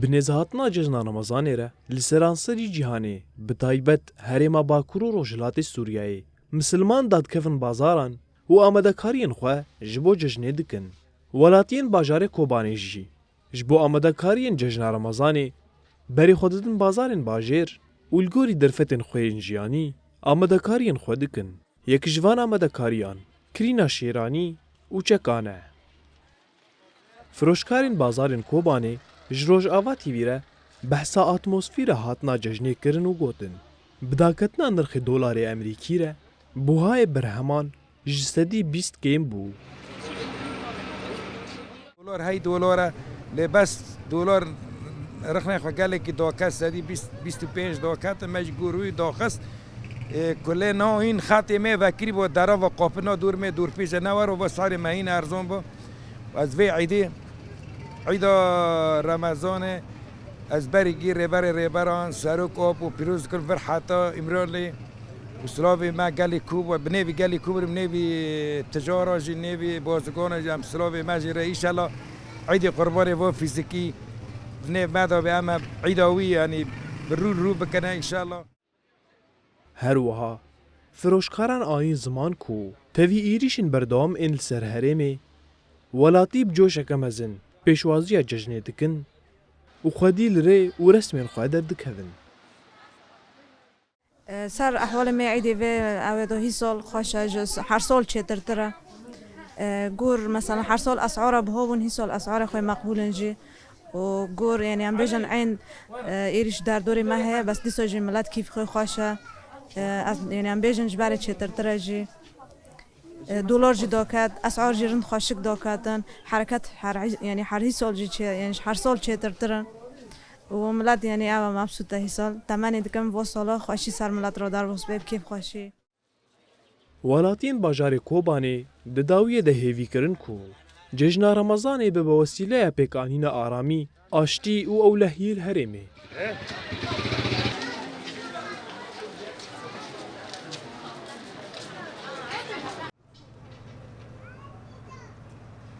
بنێزهاتنا cejna Ramazanê re li seranserî cîhanê bi taybet herêma Bakur û Rojhilatê Sûriyeyê misilman dadkevin bazaran û amadekariyên xwe ji bo cejnê dikin. Welatiyên bajarê Kobanê jî ji bo amadekariyên cejna Ramazanê berê xwe didin bazarên bajêr û li gorî derfetên xwe yên jiyanî amadekariyên xwe dikin. Yek ji van amadekariyan kirîna şêranî û çekan e. Firoşkarên bazarên Kobanê ji Rojava TVî re behsa atmosfêra hatina cejnê kirin û gotin. Bidaketina nirxê dolarê Emerîkî re buhayê berheman ji sedî 20 kêm bû. دلار هی دلاره لباس دلار رخنه خو gelekî dakas sedî 25 dakat mecbûrî dakas kule nahîn xetê me vekirî bo derava qapina dûr me dûr pêşe ne war û bo sarê me hîn erzon bo ez vê eîdê eîda Remezanê ez berî gî rêberê rêberan serok ap û pîroz kir vir heta îmralê û silavê me gelê kûb bi nêvî gelê kûb bi nêvî tijara jî nêvî bazigana jî em silavê me jî re îşallah eîdê qurbanê vo fîzikî nêv me da be em eîda wî yanî bi rû bikine îşallah. Her wiha firoşkaran ayîn ziman ku tevî êrişên berdewam ên li ser herêmê welatî bi coşeke mezin pêşwaziya cejnê dikin û xwedî li rê û resmên xwe derdikevin. سر احوال می عیدی و اوه هی سال خوشه جس هر سال چطورتره گور مثلا هر سال اسعار بهون هی سال اسعار خوی مقبولن جی و گور یعنی ام بیشن عین ایرش در دوری ماه بس دیسا جی ملت کیف خوی خوشه یعنی ام بیشن جبر چطورتره جی دلار جی داکت اسعار جی رند خوشک داکتن حرکت یعنی هر هی سال جی یعنی هر سال چطورتره و ملت یعنی اوه مبسوطه هی سال تمنی دکم و سالا خوشی سر ملت را در وسط بیب کیف خوشی. Welatiyên bajarê Kobanê di dawiyê de hêvîkirin ku cejna Ramazanê bi wesîleya pêkanîna aramî, aştî û ewlehiyê li herêmê.